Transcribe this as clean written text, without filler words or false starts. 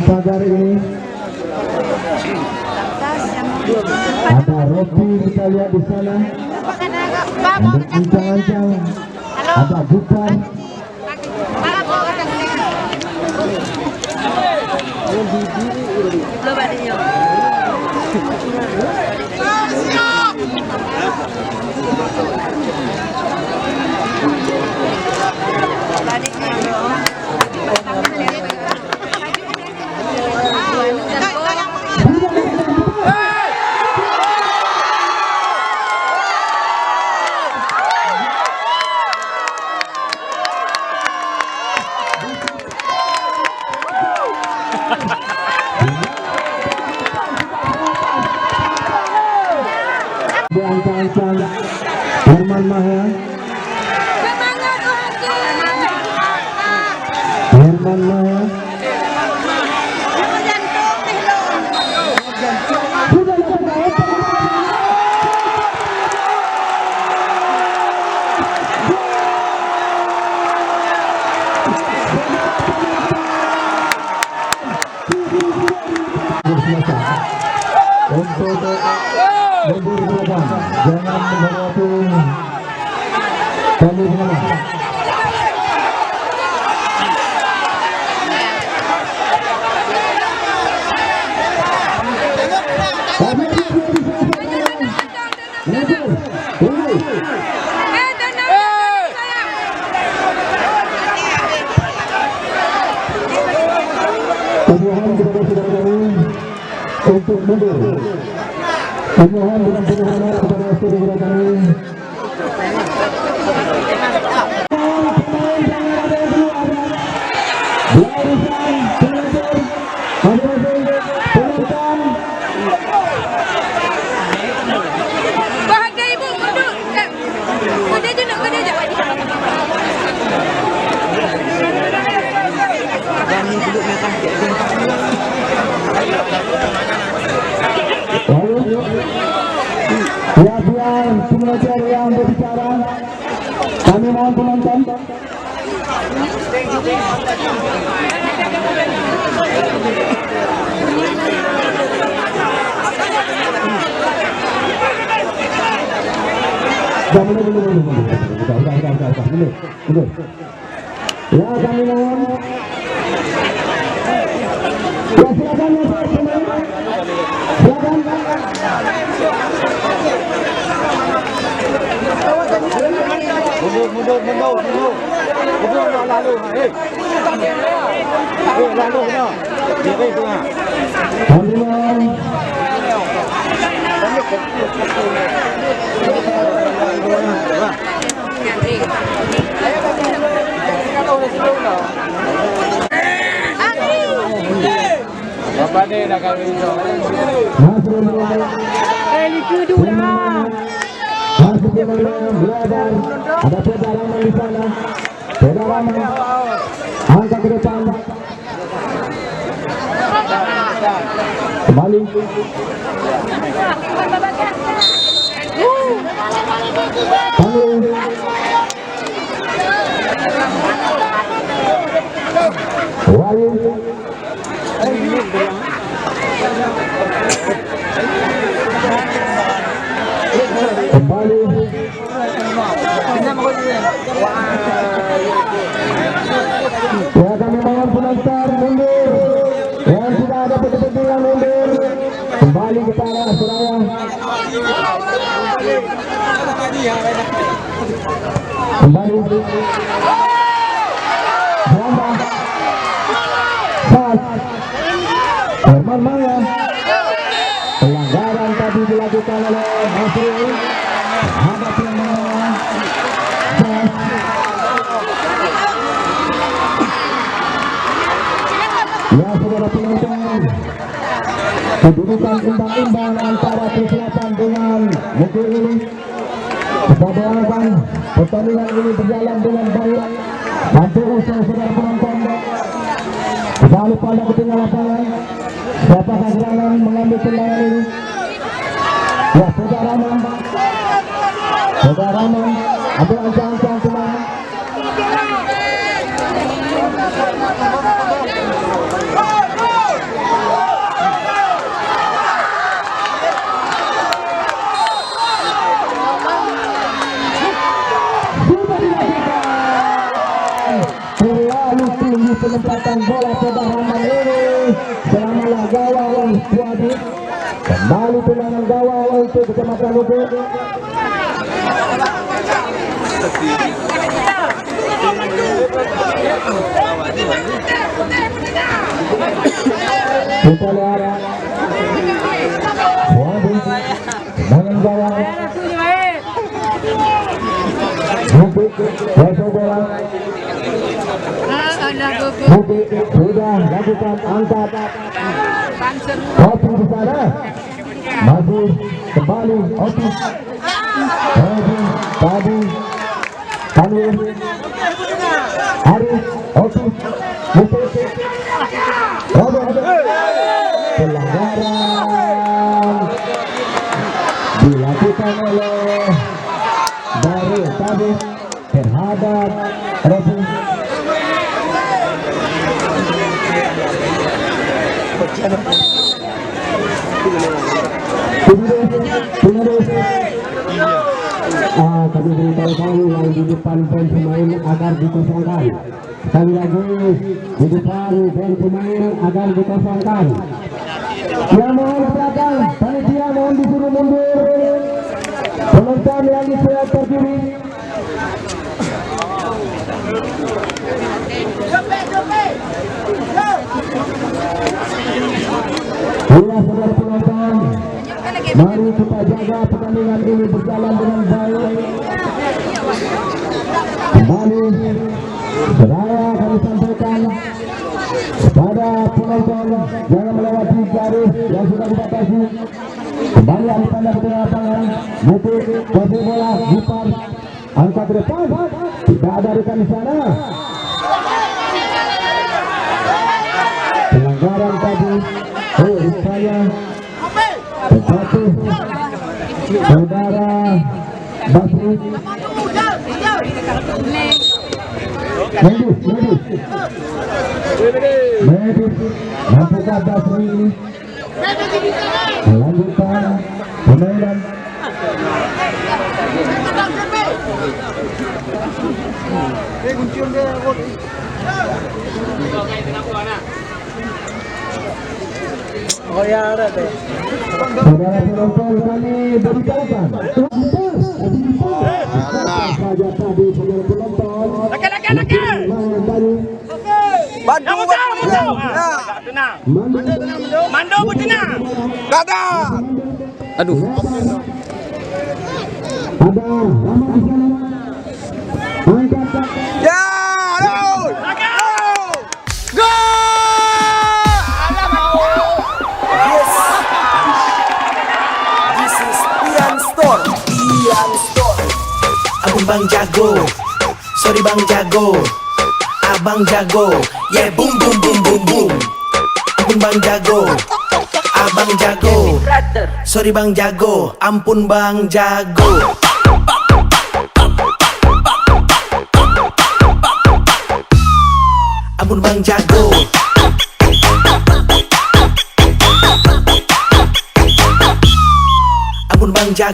pagar ini. Ada Robi kita lihat di sana. Ada ancang-ancang. Ada bukan. Ancang-ancang Herman Mahya. Herman Mahya. Untuk lebur belakang, jangan menghadapi kami semua. Mohon kepada saudara kami untuk mundur. Mohon dengan penuh hormat kepada saudara kami. Bahagia ibu duduk. Kode je nak kode je. Kami duduk belakang. Biar pengajar yang berbicara, kami mohon penonton. Mundur. Ya kami mohon. Ya silakan silakan. Mundur. Mundur lalu. Lalu no. Diri tengah. Bapak ni dah kami itu. Kedua. Belajar, ada pedalangan di sana. Pedalangan angkat ke depan. Kembali. Wali. Kembali. Ya kami mohon penonton mundur. Yang tidak ada kepentingan mundur. Kembali ke tanah Suraya. Kembali. Berambah. Pas. Herman Mahya. Pelanggaran tadi dilakukan oleh Masri. Sahabat yang menang. Ya saudara penonton, kedudukan imbang-imbang antara Persilatan dengan Negeri ini. Kita doakan pertandingan ini berjalan dengan baik sampai usai saudara penonton. Jangan lupa anda ketinggalan lapangan. Siapakah gerangan mengambil tendangan ini? Ya saudara Rahman, ada ancang-ancang kemana? penempatan bola pertahanan ini selama gawang Puadi. Kembali tendangan gawang untuk Kecamatan Lugu. Kita lihat Puadi tendangan gawang. Bukit besok bola. Bukit sudah lakukan angkat. Kopi di sana. Maju kembali Otis. Tadi Tanwir Arif Otis Bukit. Pelanggaran dilakukan oleh dari tadi terhadap Robi. Kami beritahu kami yang di depan band pemain agar dikosongkan. Sekali lagi di depan band pemain agar dikosongkan. Yang mohon ke belakang, panitia mohon disuruh mundur. Penonton yang disiap berdiri. Inilah saudara penonton, mari kita jaga pertandingan ini berjalan dengan baik. Kembali seraya kami sampaikan kepada penonton, jangan melewati garis yang sudah dibatasi. Kembali alih tanda ke tengah lapangan, Bukit posisi bola Gipar angkat ke depan, tidak ada rekan di sana. Pelanggaran tadi, rupanya tetapi saudara Basri Medis mampukah Basri ini melanjutkan permainan. Oh ya, ada deh. Saudara penonton kami beritahukan saja tadi saudara penonton. Bantu, tenang. Mando tenang. Dadah. Aduh. Ada lama di sana. Angkat. Ya, aduh. Ian Store. Abang Bang Jago, sorry Bang Jago, Abang Jago, yeah boom boom boom boom boom. Abang Bang Jago, Abang Jago, sorry Bang Jago, ampun Bang Jago. Ampun Bang Jago. Ampun Bang Jago.